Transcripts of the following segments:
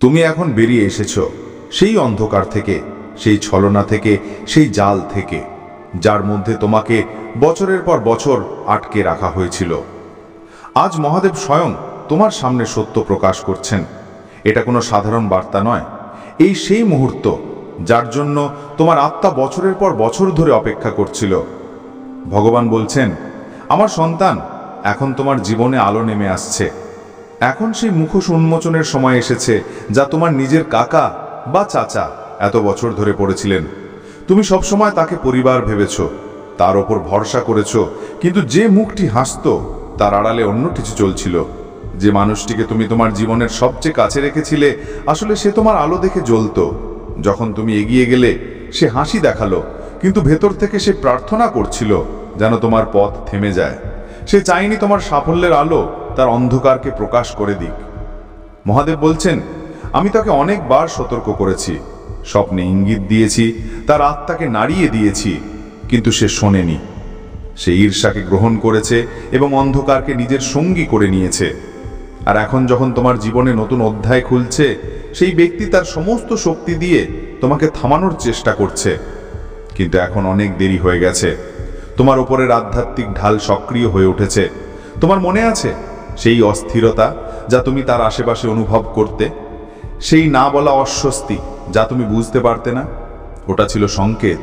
তুমি এখন বেরিয়ে এসেছো সেই অন্ধকার থেকে, সেই ছলনা থেকে, সেই জাল থেকে, যার মধ্যে তোমাকে বছরের পর বছর আটকে রাখা হয়েছিল। আজ মহাদেব স্বয়ং তোমার সামনে সত্য প্রকাশ করছেন। এটা কোনো সাধারণ বার্তা নয়, এই সেই মুহূর্ত যার জন্য তোমার আত্মা বছরের পর বছর ধরে অপেক্ষা করছিল। ভগবান বলছেন, আমার সন্তান, এখন তোমার জীবনে আলো নেমে আসছে। এখন সেই মুখোশ উন্মোচনের সময় এসেছে যা তোমার নিজের কাকা বা চাচা এত বছর ধরে পড়েছিলেন। তুমি সবসময় তাকে পরিবার ভেবেছ, তার ওপর ভরসা করেছ, কিন্তু যে মুখটি হাসত তার আড়ালে অন্য কিছু চলছিল। যে মানুষটিকে তুমি তোমার জীবনের সবচেয়ে কাছে রেখেছিলে, আসলে সে তোমার আলো দেখে জ্বলত। যখন তুমি এগিয়ে গেলে সে হাসি দেখালো, কিন্তু ভেতর থেকে সে প্রার্থনা করছিল যেন তোমার পথ থেমে যায়। সে চায়নি তোমার সাফল্যের আলো তার অন্ধকারকে প্রকাশ করে দিক। মহাদেব বলছেন, আমি তাকে অনেকবার সতর্ক করেছি, স্বপ্নে ইঙ্গিত দিয়েছি, তার আত্মাকে নাড়িয়ে দিয়েছি, কিন্তু সে শোনেনি। সে ঈর্ষাকে গ্রহণ করেছে এবং অন্ধকারকে নিজের সঙ্গী করে নিয়েছে। আর এখন যখন তোমার জীবনে নতুন অধ্যায় খুলছে, সেই ব্যক্তি তার সমস্ত শক্তি দিয়ে তোমাকে থামানোর চেষ্টা করছে, কিন্তু এখন অনেক দেরি হয়ে গেছে। তোমার উপরের আধ্যাত্মিক ঢাল সক্রিয় হয়ে উঠেছে। তোমার মনে আছে সেই অস্থিরতা যা তুমি তার আশেপাশে অনুভব করতে, সেই না বলা অস্বস্তি যা তুমি বুঝতে পারতে না? ওটা ছিল সংকেত।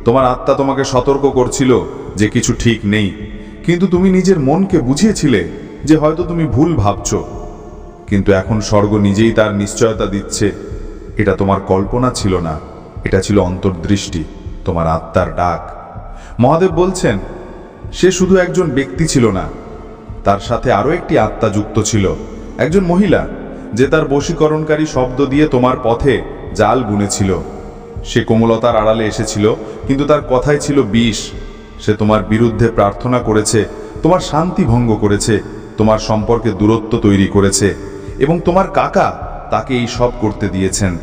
তোমার আত্মা তোমাকে সতর্ক করছিল যে কিছু ঠিক নেই, কিন্তু তুমি নিজের মনকে বুঝিয়েছিলে যে হয়তো তুমি ভুল ভাবছো। কিন্তু এখন স্বর্গ নিজেই তার নিশ্চয়তা দিচ্ছে, এটা তোমার কল্পনা ছিল না, এটা ছিল অন্তর্দৃষ্টি, তোমার আত্মার ডাক। মহাদেব বলছেন, সে শুধু একজন ব্যক্তি ছিল না, তার সাথে আরও একটি আত্মা যুক্ত ছিল, একজন মহিলা যে তার বশীকরণকারী শব্দ দিয়ে তোমার পথে জাল বুনেছিল। সে কোমলতার আড়ালে এসেছিল, কিন্তু তার কথাই ছিল বিষ। সে তোমার বিরুদ্ধে প্রার্থনা করেছে, তোমার শান্তি ভঙ্গ করেছে, তোমার সম্পর্কে দূরত্ব তৈরি করেছে, এবং তোমার কাকা তাকে এই সব করতে দিয়েছেন।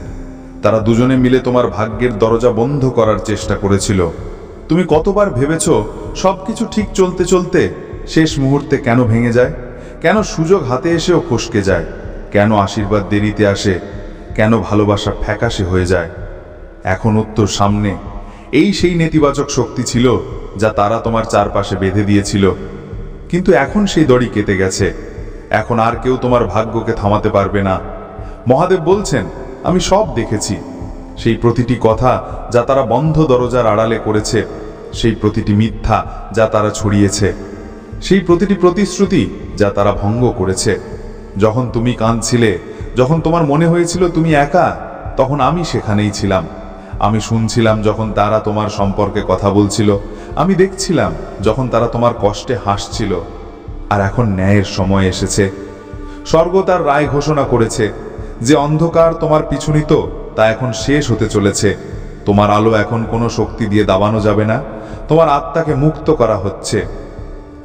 তারা দুজনে মিলে তোমার ভাগ্যের দরজা বন্ধ করার চেষ্টা করেছিল। তুমি কতবার ভেবেছ সবকিছু ঠিক চলতে চলতে শেষ মুহূর্তে কেন ভেঙে যায়? কেন সুযোগ হাতে এসেও ফসকে যায়? কেন আশীর্বাদ দেরিতে আসে? কেন ভালোবাসা ফ্যাকাশে হয়ে যায়? এখন উত্তর সামনে। এই সেই নেতিবাচক শক্তি ছিল যা তারা তোমার চারপাশে বেঁধে দিয়েছিল, কিন্তু এখন সেই দড়ি কেটে গেছে। এখন আর কেউ তোমার ভাগ্যকে থামাতে পারবে না। মহাদেব বলছেন, আমি সব দেখেছি। সেই প্রতিটি কথা যা তারা বন্ধ দরজার আড়ালে করেছে, সেই প্রতিটি মিথ্যা যা তারা ছড়িয়েছে, সেই প্রতিটি প্রতিশ্রুতি যা তারা ভঙ্গ করেছে। যখন তুমি কাঁদছিলে, যখন তোমার মনে হয়েছিল তুমি একা, তখন আমি সেখানেই ছিলাম। আমি শুনছিলাম যখন তারা তোমার সম্পর্কে কথা বলছিল, আমি দেখছিলাম যখন তারা তোমার কষ্টে হাসছিল। আর এখন ন্যায়ের সময় এসেছে। স্বর্গ তার রায় ঘোষণা করেছে। যে অন্ধকার তোমার পিছু নিত তা এখন শেষ হতে চলেছে। তোমার আলো এখন কোনো শক্তি দিয়ে দাবানো যাবে না। তোমার আত্মাকে মুক্ত করা হচ্ছে।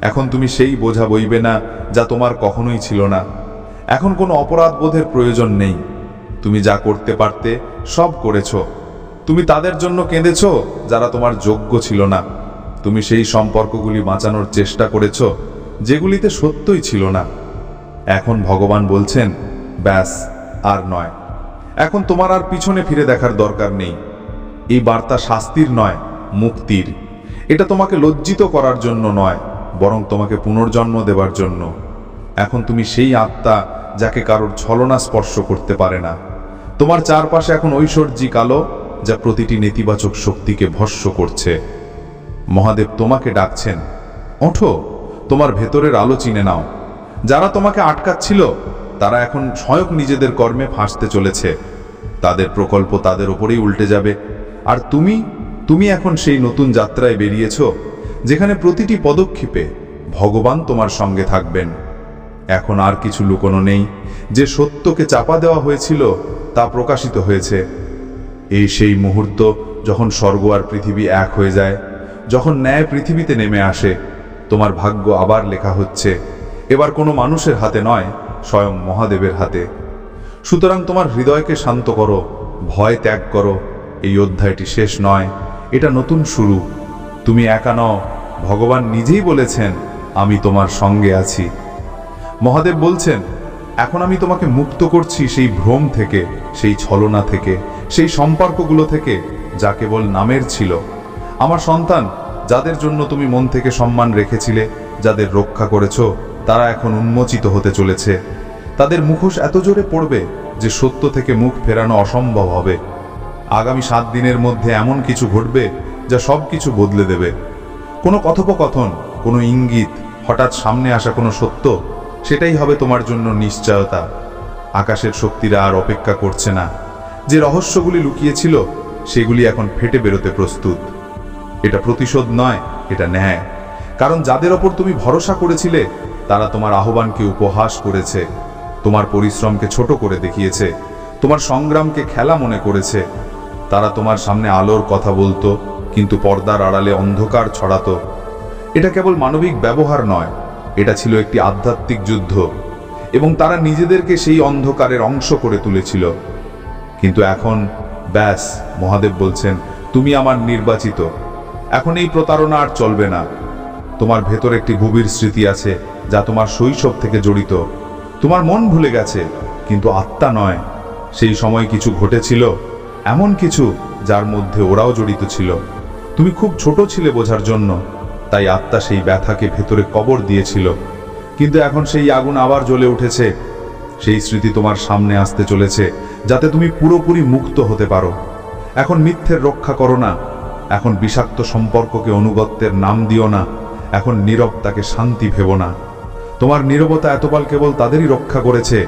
এখন তুমি সেই বোঝা বইবে না যা তোমার কখনোই ছিল না। এখন কোনো অপরাধ বোধের প্রয়োজন নেই। তুমি যা করতে পারতে সব করেছো। তুমি তাদের জন্য কেঁদেছো যারা তোমার যোগ্য ছিল না। তুমি সেই সম্পর্কগুলি বাঁচানোর চেষ্টা করেছো যেগুলিতে সত্যই ছিল না। এখন ভগবান বলছেন, ব্যাস, আর নয়। এখন তোমার আর পিছনে ফিরে দেখার দরকার নেই। এই বার্তা শাস্তির নয়, মুক্তির। এটা তোমাকে লজ্জিত করার জন্য নয়, বরং তোমাকে পুনর্জন্ম দেবার জন্য। এখন তুমি সেই আত্মা যাকে কারোর ছলনা স্পর্শ করতে পারে না। তোমার চারপাশে এখন ঐশ্বর্যিক আলো যা প্রতিটি নেতিবাচক শক্তিকে ভস্ম করছে। মহাদেব তোমাকে ডাকছেন, ওঠো, তোমার ভেতরের আলো চিনে নাও। যারা তোমাকে আটকাচ্ছিল তারা এখন স্বয়ং নিজেদের কর্মে ফাঁসতে চলেছে। তাদের প্রকল্প তাদের উপরেই উল্টে যাবে। আর তুমি এখন সেই নতুন যাত্রায় বেরিয়েছ, যেখানে প্রতিটি পদক্ষেপে ভগবান তোমার সঙ্গে থাকবেন। এখন আর কিছু লুকোনো নেই। যে সত্যকে চাপা দেওয়া হয়েছিল তা প্রকাশিত হয়েছে। এই সেই মুহূর্ত যখন স্বর্গ আর পৃথিবী এক হয়ে যায়, যখন ন্যায় পৃথিবীতে নেমে আসে। তোমার ভাগ্য আবার লেখা হচ্ছে, এবার কোনো মানুষের হাতে নয়, স্বয়ং মহাদেবের হাতে। সুতরাং তোমার হৃদয়কে শান্ত করো, ভয় ত্যাগ করো। এই অধ্যায়টি শেষ নয়, এটা নতুন শুরু। তুমি একা নও, ভগবান নিজেই বলেছেন, আমি তোমার সঙ্গে আছি। মহাদেব বলছেন, এখন আমি তোমাকে মুক্ত করছি সেই ভ্রম থেকে, সেই ছলনা থেকে, সেই সম্পর্কগুলো থেকে যা কেবল নামের ছিল। আমার সন্তান, যাদের জন্য তুমি মন থেকে সম্মান রেখেছিলে, যাদের রক্ষা করেছ, তারা এখন উন্মোচিত হতে চলেছে। তাদের মুখোশ এত জোরে পড়বে যে সত্য থেকে মুখ ফেরানো অসম্ভব হবে। আগামী 7 দিনের মধ্যে এমন কিছু ঘটবে যা সব কিছু বদলে দেবে। কোনো কথোপকথন, কোনো ইঙ্গিত, হঠাৎ সামনে আসা কোনো সত্য, সেটাই হবে তোমার জন্য নিশ্চয়তা। আকাশের শক্তিরা আর অপেক্ষা করছে না। যে রহস্যগুলি লুকিয়েছিল সেগুলি এখন ফেটে বেরোতে প্রস্তুত। এটা প্রতিশোধ নয়, এটা ন্যায়। কারণ যাদের ওপর তুমি ভরসা করেছিলে তারা তোমার আহ্বানকে উপহাস করেছে, তোমার পরিশ্রমকে ছোট করে দেখিয়েছে, তোমার সংগ্রামকে খেলা মনে করেছে। তারা তোমার সামনে আলোর কথা বলতো, কিন্তু পর্দার আড়ালে অন্ধকার ছড়াতো। এটা কেবল মানবিক ব্যবহার নয়, এটা ছিল একটি আধ্যাত্মিক যুদ্ধ, এবং তারা নিজেদেরকে সেই অন্ধকারের অংশ করে তুলেছিল। কিন্তু এখন ব্যাস, মহাদেব বলছেন, তুমি আমার নির্বাচিত। এখন এই প্রতারণা আর চলবে না। তোমার ভেতর একটি গভীর স্মৃতি আছে যা তোমার শৈশব থেকে জড়িত। তোমার মন ভুলে গেছে, কিন্তু আত্মা নয়। সেই সময় কিছু ঘটেছিল, এমন কিছু যার মধ্যে ওরাও জড়িত ছিল। তুমি খুব ছোট ছিলে বোঝার জন্য, তাই আত্মা সেই ব্যথাকে ভেতরে কবর দিয়েছিল। কিন্তু এখন সেই আগুন আবার জ্বলে উঠেছে। সেই স্মৃতি তোমার সামনে আসতে চলেছে, যাতে তুমি পুরোপুরি মুক্ত হতে পারো। এখন মিথ্যের রক্ষা করো না, এখন বিষাক্ত সম্পর্ককে অনুগত্যের নাম দিও না, এখন নীরবতাকে শান্তি ভেবো না। তোমার নীরবতা এতকাল কেবল তাদেরই রক্ষা করেছে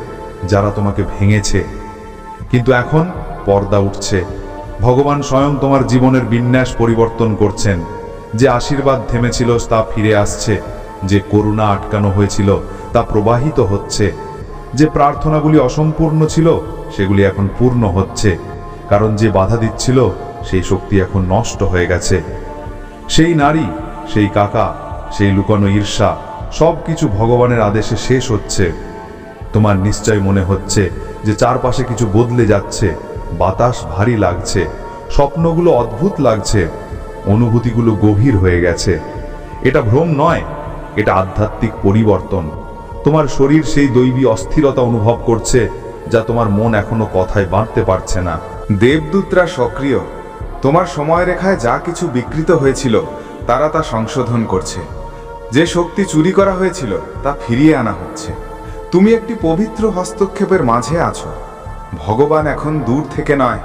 যারা তোমাকে ভেঙেছে। কিন্তু এখন পর্দা উঠছে। ভগবান স্বয়ং তোমার জীবনের বিন্যাস পরিবর্তন করছেন। যে আশীর্বাদ থেমেছিল তা ফিরে আসছে, যে করুণা আটকানো হয়েছিল তা প্রবাহিত হচ্ছে, যে প্রার্থনাগুলি অসম্পূর্ণ ছিল সেগুলি এখন পূর্ণ হচ্ছে। কারণ যে বাধা দিচ্ছিল সেই শক্তি এখন নষ্ট হয়ে গেছে। সেই নারী, সেই কাকা, সেই লুকানো ঈর্ষা, সব কিছু ভগবানের আদেশে শেষ হচ্ছে। তোমার নিশ্চয় মনে হচ্ছে যে চারপাশে কিছু বদলে যাচ্ছে। বাতাস ভারী লাগছে, স্বপ্নগুলো অদ্ভুত লাগছে, অনুভূতিগুলো গভীর হয়ে গেছে। এটা ভ্রম নয়, এটা আধ্যাত্মিক পরিবর্তন। তোমার শরীর সেই দৈবী অস্থিরতা অনুভব করছে যা তোমার মন এখনো কথায় বাঁধতে পারছে না। দেবদূতরা সক্রিয়। তোমার সময়রেখায় যা কিছু বিকৃত হয়েছিল তারা তা সংশোধন করছে। যে শক্তি চুরি করা হয়েছিল তা ফিরিয়ে আনা হচ্ছে। তুমি একটি পবিত্র হস্তক্ষেপের মাঝে আছো। ভগবান এখন দূর থেকে নয়,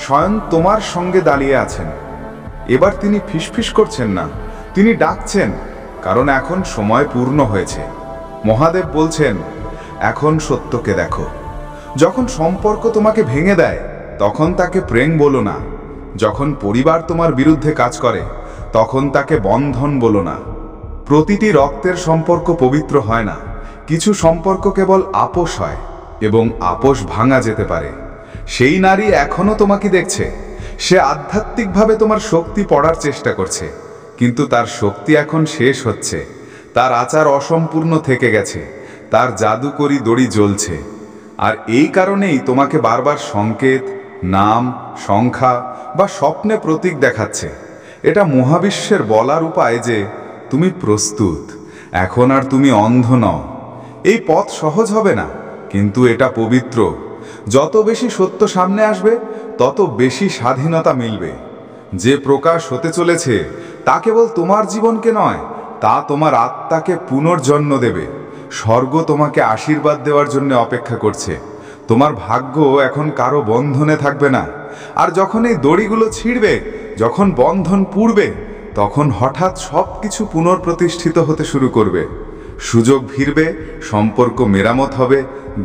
স্বয়ং তোমার সঙ্গে দাঁড়িয়ে আছেন। এবার তিনি ফিসফিস করছেন না, তিনি ডাকছেন, কারণ এখন সময় পূর্ণ হয়েছে। মহাদেব বলছেন, এখন সত্যকে দেখো। যখন সম্পর্ক তোমাকে ভেঙে দেয় তখন তাকে প্রেম বলো না। যখন পরিবার তোমার বিরুদ্ধে কাজ করে তখন তাকে বন্ধন বলো না। প্রতিটি রক্তের সম্পর্ক পবিত্র হয় না। কিছু সম্পর্ক কেবল আপোষ হয়, এবং আপোষ ভাঙা যেতে পারে। সেই নারী এখনো তোমাকে দেখছে। সে আধ্যাত্মিকভাবে তোমার শক্তি পড়ার চেষ্টা করছে, কিন্তু তার শক্তি এখন শেষ হচ্ছে। তার আচার অসম্পূর্ণ থেকে গেছে, তার জাদুকরি দড়ি জ্বলছে। আর এই কারণেই তোমাকে বারবার সংকেত, নাম, সংখ্যা বা স্বপ্নে প্রতীক দেখাচ্ছে। এটা মহাবিশ্বের বলার উপায় যে তুমি প্রস্তুত। এখন আর তুমি অন্ধ নও। এই পথ সহজ হবে না, কিন্তু এটা পবিত্র। যত বেশি সত্য সামনে আসবে তত বেশি স্বাধীনতা মিলবে। যে প্রকাশ হতে চলেছে তা কেবল তোমার জীবনকে নয়, তা তোমার আত্মাকে পুনর্জন্ম দেবে। স্বর্গ তোমাকে আশীর্বাদ দেওয়ার জন্য অপেক্ষা করছে। তোমার ভাগ্য এখন কারো বন্ধনে থাকবে না। আর যখন এই দড়িগুলো ছিঁড়বে, যখন বন্ধন পুড়বে, তখন হঠাৎ সব কিছু পুনঃপ্রতিষ্ঠিত হতে শুরু করবে। সুযোগ ভিড়বে, সম্পর্ক মেরামত হবে,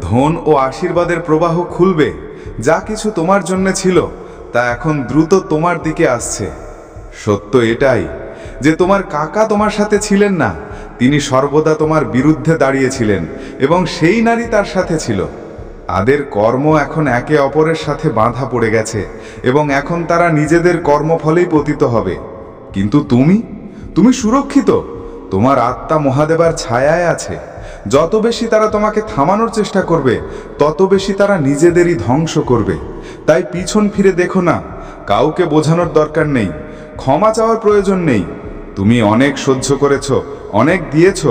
ধন ও আশীর্বাদের প্রবাহ খুলবে। যা কিছু তোমার জন্য ছিল তা এখন দ্রুত তোমার দিকে আসছে। সত্য এটাই যে তোমার কাকা তোমার সাথে ছিলেন না, তিনি সর্বদা তোমার বিরুদ্ধে দাঁড়িয়েছিলেন, এবং সেই নারী তার সাথে ছিল। তাদের কর্ম এখন একে অপরের সাথে বাঁধা পড়ে গেছে, এবং এখন তারা নিজেদের কর্মফলেই পতিত হবে। কিন্তু তুমি সুরক্ষিত। তোমার আত্মা মহাদেবার ছায়ায় আছে। যত বেশি তারা তোমাকে থামানোর চেষ্টা করবে, তত বেশি তারা নিজেদেরই ধ্বংস করবে। তাই পিছন ফিরে দেখো না। কাউকে বোঝানোর দরকার নেই, ক্ষমা চাওয়ার প্রয়োজন নেই। তুমি অনেক সহ্য করেছ, অনেক দিয়েছ,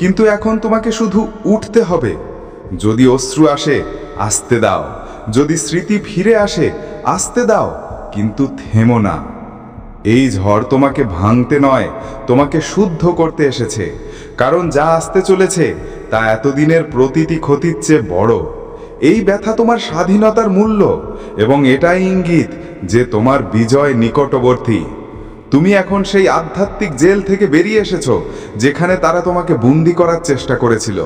কিন্তু এখন তোমাকে শুধু উঠতে হবে। যদি অশ্রু আসে আসতে দাও, যদি স্মৃতি ফিরে আসে আসতে দাও, কিন্তু থেমো না। এই ঝড় তোমাকে ভাঙতে নয়, তোমাকে শুদ্ধ করতে এসেছে। কারণ যা আসতে চলেছে তা এতদিনের প্রতিটি ক্ষতির চেয়ে বড়। এই ব্যথা তোমার স্বাধীনতার মূল্য, এবং এটাই ইঙ্গিত যে তোমার বিজয় নিকটবর্তী। তুমি এখন সেই আধ্যাত্মিক জেল থেকে বেরিয়ে এসেছো যেখানে তারা তোমাকে বন্দি করার চেষ্টা করেছিল।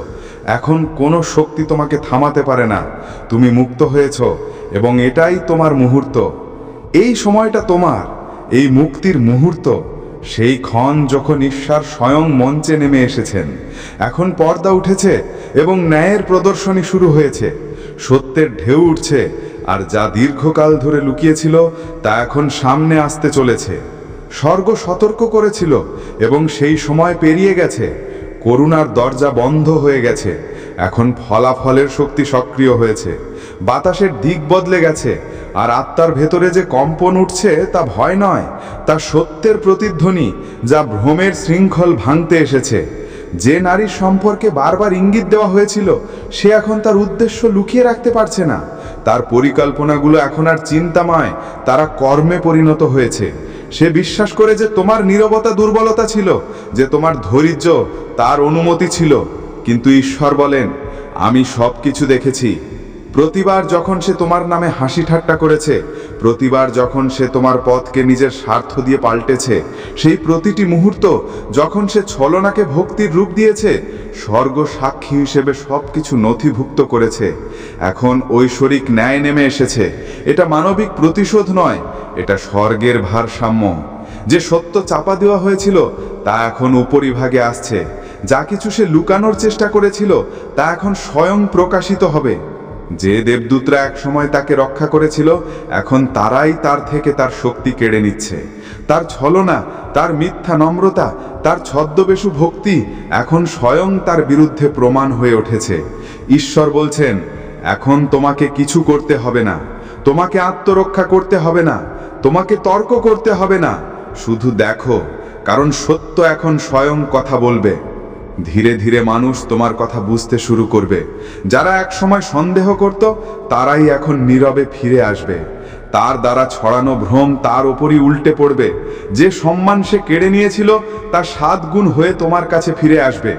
এখন কোনো শক্তি তোমাকে থামাতে পারে না। তুমি মুক্ত হয়েছ, এবং এটাই তোমার মুহূর্ত। এই সময়টা তোমার, এই মুক্তির মুহূর্ত, সেই ক্ষণ যখন ঈশ্বর স্বয়ং মঞ্চে নেমে এসেছেন। এখন পর্দা উঠেছে এবং ন্যায়ের প্রদর্শনী শুরু হয়েছে। সত্যের ঢেউ উঠছে, আর যা দীর্ঘকাল ধরে লুকিয়েছিল তা এখন সামনে আসতে চলেছে। স্বর্গ সতর্ক করেছিল, এবং সেই সময় পেরিয়ে গেছে। করুণার দরজা বন্ধ হয়ে গেছে। এখন ফলাফলের শক্তি সক্রিয় হয়েছে। বাতাসের দিক বদলে গেছে, আর আত্মার ভেতরে যে কম্পন উঠছে তা ভয় নয়, তা সত্যের প্রতিধ্বনি যা ভ্রমের শৃঙ্খল ভাঙতে এসেছে। যে নারীর সম্পর্কে বারবার ইঙ্গিত দেওয়া হয়েছিল সে এখন তার উদ্দেশ্য লুকিয়ে রাখতে পারছে না। তার পরিকল্পনাগুলো এখন আর চিন্তাময়, তারা কর্মে পরিণত হয়েছে। সে বিশ্বাস করে যে তোমার নীরবতা দুর্বলতা ছিল, যে তোমার ধৈর্য তার অনুমতি ছিল। কিন্তু ঈশ্বর বলেন, আমি সব কিছু দেখেছি। প্রতিবার যখন সে তোমার নামে হাসি ঠাট্টা করেছে, প্রতিবার যখন সে তোমার পথকে নিজের স্বার্থ দিয়ে পাল্টেছে, সেই প্রতিটি মুহূর্ত যখন সে ছলনাকে ভক্তির রূপ দিয়েছে, স্বর্গ সাক্ষী হিসেবে সব কিছু নথিভুক্ত করেছে। এখন ঐশ্বরিক ন্যায় নেমে এসেছে। এটা মানবিক প্রতিশোধ নয়, এটা স্বর্গের ভারসাম্য। যে সত্য চাপা দেওয়া হয়েছিল তা এখন উপরিভাগে আসছে। যা কিছু সে লুকানোর চেষ্টা করেছিল তা এখন স্বয়ং প্রকাশিত হবে। যে দেবদূতরা একসময় তাকে রক্ষা করেছিল, এখন তারাই তার থেকে তার শক্তি কেড়ে নিচ্ছে। তার ছলনা, তার মিথ্যা নম্রতা, তার ছদ্মবেশু ভক্তি এখন স্বয়ং তার বিরুদ্ধে প্রমাণ হয়ে উঠেছে। ঈশ্বর বলছেন, এখন তোমাকে কিছু করতে হবে না, তোমাকে আত্মরক্ষা করতে হবে না, তোমাকে তর্ক করতে হবে না। শুধু দেখো, কারণ সত্য এখন স্বয়ং কথা বলবে। ধীরে ধীরে মানুষ তোমার কথা বুঝতে শুরু করবে। যারা একসময় সন্দেহ করত তারাই এখন নীরবে ফিরে আসবে। তার দ্বারা ছড়ানো ভ্রম তার উপরই উল্টে পড়বে। যে সম্মান সে কেড়ে নিয়েছিল তা 7 গুণ হয়ে তোমার কাছে ফিরে আসবে।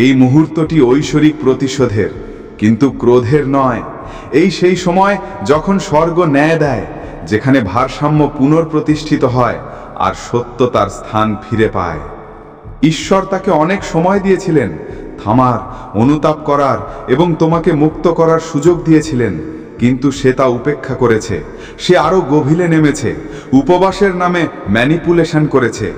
এই মুহূর্তটি ঐশ্বরিক প্রতিশোধের, কিন্তু ক্রোধের নয়। এই সেই সময় যখন স্বর্গ ন্যায় দেয়, যেখানে ভারসাম্য পুনঃপ্রতিষ্ঠিত হয় আর সত্য তার স্থান ফিরে পায়। ঈশ্বর তাকে অনেক সময় দিয়েছিলেন, থামার, অনুতাপ করার এবং তোমাকে মুক্ত করার সুযোগ দিয়েছিলেন, কিন্তু সে তা উপেক্ষা করেছে। সে আরো গভীরে নেমেছে, উপবাসের নামে ম্যানিপুলেশন করেছে,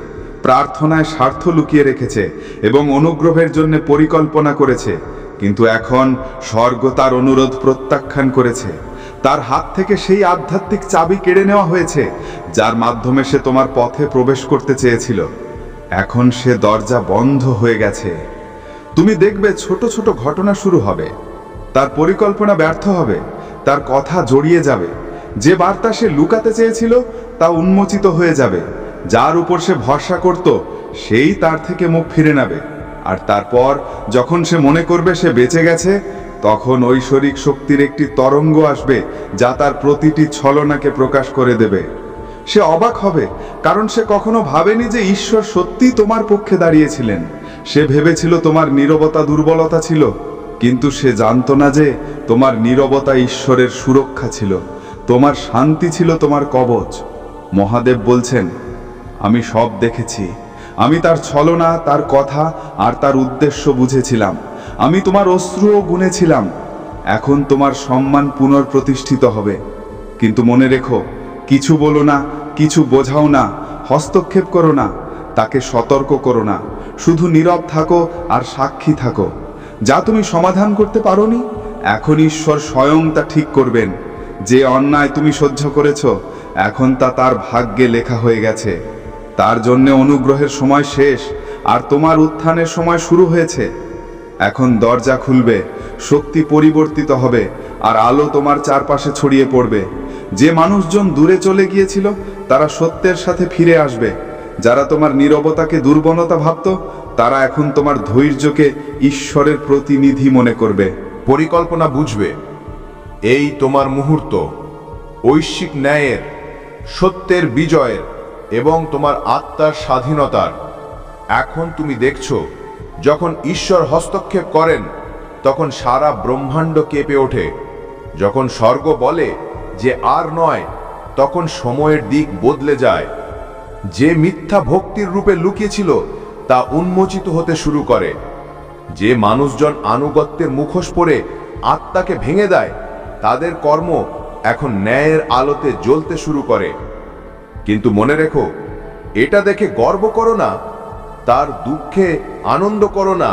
প্রার্থনায় স্বার্থ লুকিয়ে রেখেছে এবং অনুগ্রহের জন্য পরিকল্পনা করেছে। কিন্তু এখন স্বর্গ তার অনুরোধ প্রত্যাখ্যান করেছে। তার হাত থেকে সেই আধ্যাত্মিক চাবি কেড়ে নেওয়া হয়েছে যার মাধ্যমে সে তোমার পথে প্রবেশ করতে চেয়েছিল। এখন সে দরজা বন্ধ হয়ে গেছে। তুমি দেখবে ছোট ছোট ঘটনা শুরু হবে, তার পরিকল্পনা ব্যর্থ হবে, তার কথা জড়িয়ে যাবে। যে বার্তা সে লুকাতে চেয়েছিল তা উন্মোচিত হয়ে যাবে। যার উপর সে ভরসা করত সেই তার থেকে মুখ ফিরে নেবে। আর তারপর যখন সে মনে করবে সে বেঁচে গেছে, তখন ঐশ্বরিক শক্তির একটি তরঙ্গ আসবে যা তার প্রতিটি ছলনাকে প্রকাশ করে দেবে। সে অবাক হবে, কারণ সে কখনো ভাবেনি যে ঈশ্বর সত্যিই তোমার পক্ষে দাঁড়িয়েছিলেন। সে ভেবেছিল তোমার নীরবতা দুর্বলতা ছিল, কিন্তু সে জানতো না যে তোমার নীরবতা ঈশ্বরের সুরক্ষা ছিল, তোমার শান্তি ছিল তোমার কবচ। মহাদেব বলছেন, আমি সব দেখেছি। আমি তার ছলনা, তার কথা আর তার উদ্দেশ্য বুঝেছিলাম। আমি তোমার অশ্রুও গুনেছিলাম। এখন তোমার সম্মান পুনঃপ্রতিষ্ঠিত হবে। কিন্তু মনে রেখো, কিছু বলো না, কিছু বোঝাও না, হস্তক্ষেপ করো না, তাকে সতর্ক করো না। শুধু নীরব থাকো আর সাক্ষী থাকো। যা তুমি সমাধান করতে পারোনি, এখন ঈশ্বর স্বয়ং তা ঠিক করবেন। যে অন্যায় তুমি সহ্য করেছ, এখন তা তার ভাগ্যে লেখা হয়ে গেছে। তার জন্য অনুগ্রহের সময় শেষ, আর তোমার উত্থানের সময় শুরু হয়েছে। এখন দরজা খুলবে, শক্তি পরিবর্তিত হবে, আর আলো তোমার চারপাশে ছড়িয়ে পড়বে। যে মানুষজন দূরে চলে গিয়েছিল তারা সত্যের সাথে ফিরে আসবে। যারা তোমার নীরবতাকে দুর্বলতা ভাবত, তারা এখন তোমার ধৈর্যকে ঈশ্বরের প্রতিনিধি মনে করবে। পরিকল্পনা বুঝবে। এই তোমার মুহূর্ত, ঐশ্বিক ন্যায়ের, সত্যের বিজয়ের এবং তোমার আত্মার স্বাধীনতার। এখন তুমি দেখছো, যখন ঈশ্বর হস্তক্ষেপ করেন তখন সারা ব্রহ্মাণ্ড কেঁপে ওঠে। যখন স্বর্গ বলে যে আর নয়, তখন সময়ের দিক বদলে যায়। যে মিথ্যা ভক্তির রূপে লুকিয়েছিল তা উন্মোচিত হতে শুরু করে। যে মানুষজন আনুগত্যের মুখোশ পরে আত্মাকে ভেঙে দেয়, তাদের কর্ম এখন ন্যায়ের আলোতে জ্বলতে শুরু করে। কিন্তু মনে রেখো, এটা দেখে গর্ব করো না, তার দুঃখে আনন্দ করো না।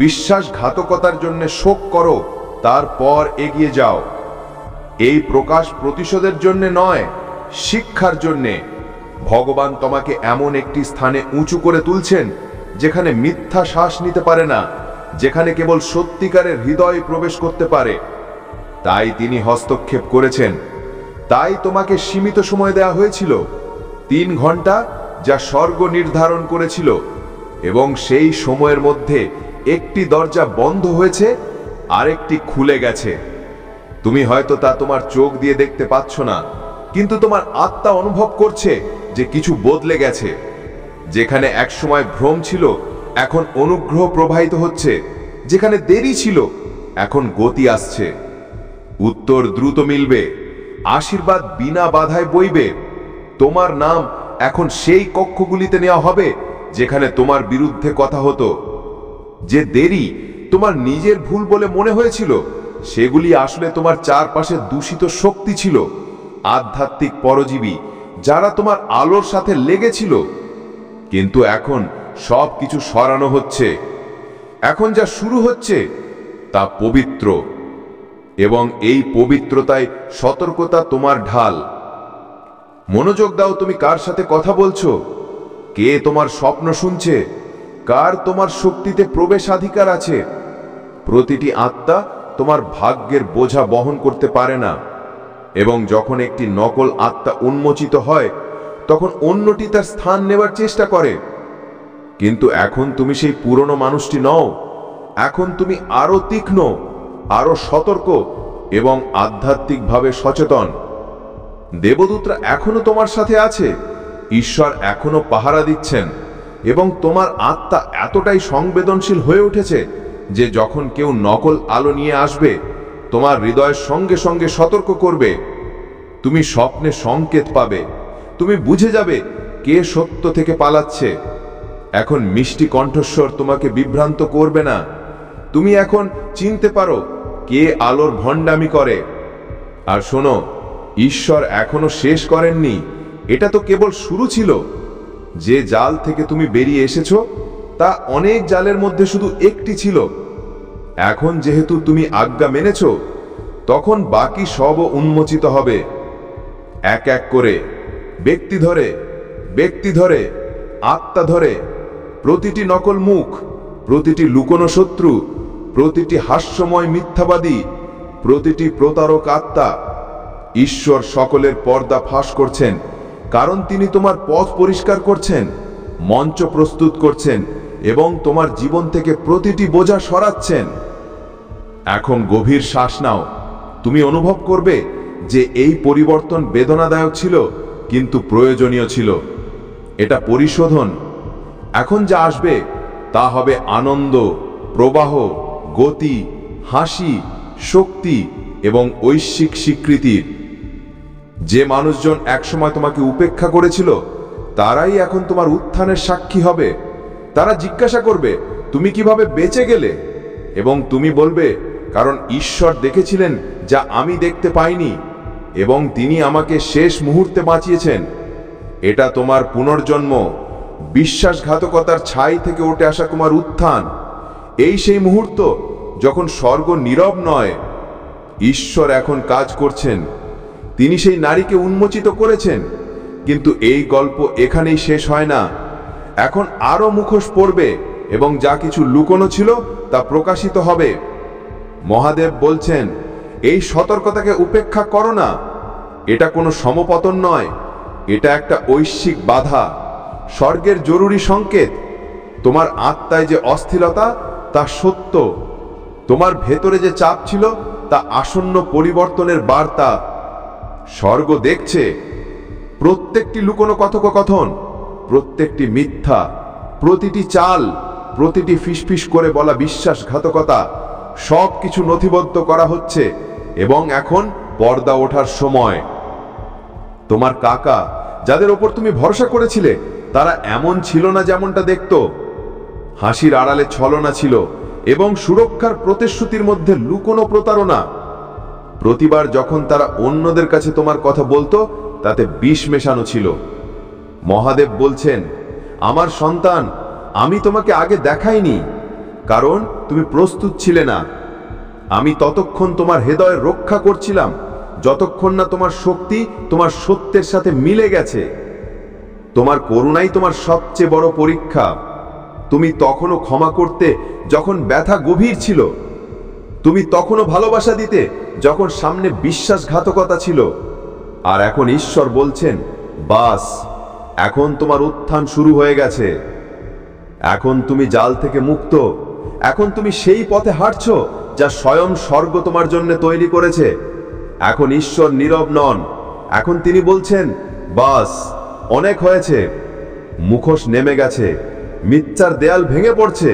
বিশ্বাসঘাতকতার জন্য শোক করো, তারপর এগিয়ে যাও। এই প্রকাশ প্রতিশোধের জন্য নয়, শিক্ষার জন্যে। ভগবান তোমাকে এমন একটি স্থানে উঁচু করে তুলছেন যেখানে মিথ্যা শ্বাস নিতে পারে না, যেখানে কেবল সত্যিকারের হৃদয় প্রবেশ করতে পারে। তাই তিনি হস্তক্ষেপ করেছেন। তাই তোমাকে সীমিত সময় দেওয়া হয়েছিল, 3 ঘন্টা, যা স্বর্গ নির্ধারণ করেছিল। এবং সেই সময়ের মধ্যে একটি দরজা বন্ধ হয়েছে, আরেকটি খুলে গেছে। তুমি হয়তো তা তোমার চোখ দিয়ে দেখতে পাচ্ছ না, কিন্তু তোমার আত্মা অনুভব করছে যে কিছু বদলে গেছে। যেখানে একসময় ভ্রম ছিল, এখন অনুগ্রহ প্রবাহিত হচ্ছে। যেখানে দেরি ছিল, এখন গতি আসছে। উত্তর দ্রুত মিলবে, আশীর্বাদ বিনা বাধায় বইবে। তোমার নাম এখন সেই কক্ষগুলিতে নেওয়া হবে যেখানে তোমার বিরুদ্ধে কথা হতো। যে দেরি তোমার নিজের ভুল বলে মনে হয়েছিল, সেগুলি আসলে তোমার চারপাশে দূষিত শক্তি ছিল, আধ্যাত্মিক পরজীবী যারা তোমার আলোর সাথে লেগেছিল। কিন্তু এখন সব কিছু সরানো হচ্ছে। এখন যা শুরু হচ্ছে তা পবিত্র, এবং এই পবিত্রতায় সতর্কতা তোমার ঢাল। মনোযোগ দাও, তুমি কার সাথে কথা বলছো? কে তোমার স্বপ্ন শুনছে? কার তোমার শক্তিতে প্রবেশাধিকার আছে? প্রতিটি আত্মা তোমার ভাগ্যের বোঝা বহন করতে পারে না। এবং যখন একটি নকল আত্মা উন্মোচিত হয়, তখন অন্যটি তার স্থান নেবার চেষ্টা করে। কিন্তু এখন তুমি সেই পুরনো মানুষটি নও। এখন তুমি আরো তীক্ষ্ণ, আরো সতর্ক এবং আধ্যাত্মিকভাবে সচেতন। দেবদূতরা এখনো তোমার সাথে আছে, ঈশ্বর এখনো পাহারা দিচ্ছেন, এবং তোমার আত্মা এতটাই সংবেদনশীল হয়ে উঠেছে যে যখন কেউ নকল আলো নিয়ে আসবে, তোমার হৃদয়ের সঙ্গে সঙ্গে সতর্ক করবে। তুমি স্বপ্নে সংকেত পাবে, তুমি বুঝে যাবে কে সত্য থেকে পালাচ্ছে। এখন মিষ্টি কণ্ঠস্বর তোমাকে বিভ্রান্ত করবে না। তুমি এখন চিনতে পারো কে আলোর ভণ্ডামি করে। আর শোনো, ঈশ্বর এখনো শেষ করেননি, এটা তো কেবল শুরু ছিল। যে জাল থেকে তুমি বেরিয়ে এসেছো, তা অনেক জালের মধ্যে শুধু একটি ছিল। এখন যেহেতু তুমি আজ্ঞা মেনেছ, তখন বাকি সবও উন্মোচিত হবে। এক এক করে, ব্যক্তি ধরে, ব্যক্তি ধরে, আত্মা ধরে, প্রতিটি নকল মুখ, প্রতিটি লুকোনো শত্রু, প্রতিটি হাস্যময় মিথ্যাবাদী, প্রতিটি প্রতারক আত্মা। ঈশ্বর সকলের পর্দা ফাঁস করছেন, কারণ তিনি তোমার পথ পরিষ্কার করছেন, মঞ্চ প্রস্তুত করছেন এবং তোমার জীবন থেকে প্রতিটি বোঝা সরাচ্ছেন। এখন গভীর শ্বাস নাও। তুমি অনুভব করবে যে এই পরিবর্তন বেদনাদায়ক ছিল, কিন্তু প্রয়োজনীয় ছিল। এটা পরিশোধন। এখন যা আসবে তা হবে আনন্দ, প্রবাহ, গতি, হাসি, শক্তি এবং ঐশ্বিক স্বীকৃতির। যে মানুষজন একসময় তোমাকে উপেক্ষা করেছিল, তারাই এখন তোমার উত্থানের সাক্ষী হবে। তারা জিজ্ঞাসা করবে, তুমি কিভাবে বেঁচে গেলে? এবং তুমি বলবে, কারণ ঈশ্বর দেখেছিলেন যা আমি দেখতে পাইনি, এবং তিনি আমাকে শেষ মুহূর্তে বাঁচিয়েছেন। এটা তোমার পুনর্জন্ম, বিশ্বাসঘাতকতার ছাই থেকে উঠে আসা তোমার উত্থান। এই সেই মুহূর্ত যখন স্বর্গ নীরব নয়। ঈশ্বর এখন কাজ করছেন। তিনি সেই নারীকে উন্মোচিত করেছেন, কিন্তু এই গল্প এখানেই শেষ হয় না। এখন আরো মুখোশ পড়বে এবং যা কিছু লুকোনো ছিল তা প্রকাশিত হবে। মহাদেব বলছেন, এই সতর্কতাকে উপেক্ষা করো না। এটা কোনো সমপতন নয়, এটা একটা ঐশ্বিক বাধা, স্বর্গের জরুরি সংকেত। তোমার আত্মায় যে অস্থিরতা তা সত্য, তোমার ভেতরে যে চাপ ছিল তা আসন্ন পরিবর্তনের বার্তা। স্বর্গ দেখছে প্রত্যেকটি লুকোনো কথোপকথন, প্রত্যেকটি মিথ্যা, প্রতিটি চাল, প্রতিটি ফিসফিস করে বলা বিশ্বাসঘাতকতা, সব কিছু নথিবদ্ধ করা হচ্ছে এবং এখন পর্দা ওঠার সময়। তোমার কাকা, যাদের ওপর তুমি ভরসা করেছিলে, তারা এমন ছিল না যেমনটা দেখতো। হাসির আড়ালে ছলনা ছিল এবং সুরক্ষার প্রতিশ্রুতির মধ্যে লুকোনো প্রতারণা। প্রতিবার যখন তারা অন্যদের কাছে তোমার কথা বলতো, তাতে বিষ মেশানো ছিল। মহাদেব বলছেন, আমার সন্তান, আমি তোমাকে আগে দেখাইনি, কারণ তুমি প্রস্তুত ছিলে না। আমি ততক্ষণ তোমার হৃদয় রক্ষা করছিলাম, যতক্ষণ না তোমার শক্তি তোমার সত্যের সাথে মিলে গেছে। তোমার করুণাই তোমার সবচেয়ে বড় পরীক্ষা। তুমি তখনও ক্ষমা করতে যখন ব্যথা গভীর ছিল। তুমি তখনও ভালোবাসা দিতে যখন সামনে বিশ্বাসঘাতকতা ছিল। আর এখন ঈশ্বর বলছেন, বাস, এখন তোমার উত্থান শুরু হয়ে গেছে। এখন তুমি জাল থেকে মুক্ত। এখন তুমি সেই পথে হাঁটছো যা স্বয়ং স্বর্গ তোমার জন্য তৈরি করেছে। এখন ঈশ্বর নীরব নন। এখন তিনি বলছেন, বাস, অনেক হয়েছে। মুখোশ নেমে গেছে, মিথ্যার দেয়াল ভেঙে পড়ছে।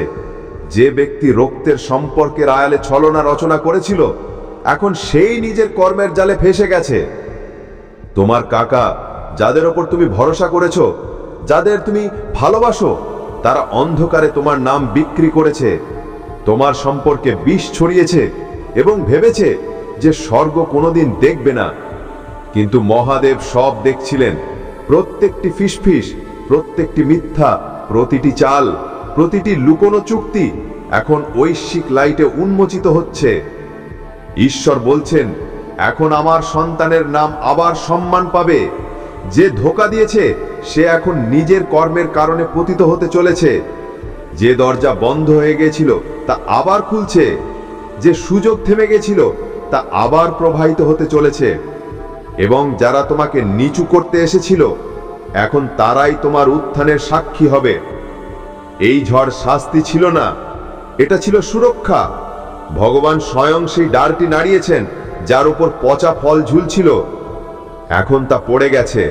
যে ব্যক্তি রক্তের সম্পর্কের আয়ালে ছলনা রচনা করেছিল, এখন সেই নিজের কর্মের জালে ফেসে গেছে। তোমার কাকা, যাদের ওপর তুমি ভরসা করেছো, যাদের তুমি ভালোবাসো, তারা অন্ধকারে তোমার নাম বিক্রি করেছে, তোমার সম্পর্কে বিষ ছড়িয়েছে এবং ভেবেছে যে স্বর্গ কোনোদিন দেখবে না। কিন্তু মহাদেব সব দেখছিলেন। প্রত্যেকটি ফিসফিস, প্রত্যেকটি মিথ্যা, প্রতিটি চাল, প্রতিটি লুকোনো চুক্তি এখন ঐশ্বিক লাইটে উন্মোচিত হচ্ছে। ঈশ্বর বলছেন, এখন আমার সন্তানের নাম আবার সম্মান পাবে। যে ধোঁকা দিয়েছে সে এখন নিজের কর্মের কারণে পতিত হতে চলেছে। যে দরজা বন্ধ হয়ে গেছিল তা আবার খুলছে। যে সুযোগ থেমে গেছিল তা আবার প্রবাহিত হতে চলেছে। এবং যারা তোমাকে নিচু করতে এসেছিল, এখন তারাই তোমার উত্থানের সাক্ষী হবে। এই ঝড় শাস্তি ছিল না, এটা ছিল সুরক্ষা। ভগবান স্বয়ং সেই ডালটি নাড়িয়েছেন যার উপর পচা ফল ঝুলছিল। এখন তা পড়ে গেছে।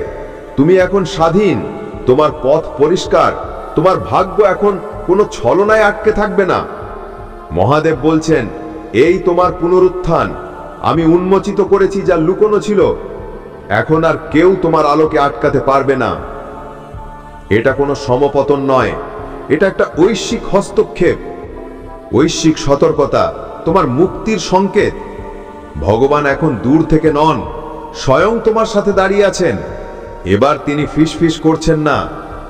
তুমি এখন স্বাধীন। তোমার পথ পরিষ্কার। তোমার ভাগ্য এখন কোনো ছলনায় আটকে থাকবে না। মহাদেব বলছেন, এই তোমার পুনরুত্থান। আমি উন্মোচিত করেছি যা লুকোনো ছিল। এখন আর কেউ তোমার আলোকে আটকাতে পারবে না। এটা কোনো সমপতন নয়, এটা একটা ঐশ্বিক হস্তক্ষেপ, ঐশ্বিক সতর্কতা, তোমার মুক্তির সংকেত। ভগবান এখন দূর থেকে নন, স্বয়ং তোমার সাথে দাঁড়িয়ে আছেন। এবার তিনি ফিসফিস করছেন না,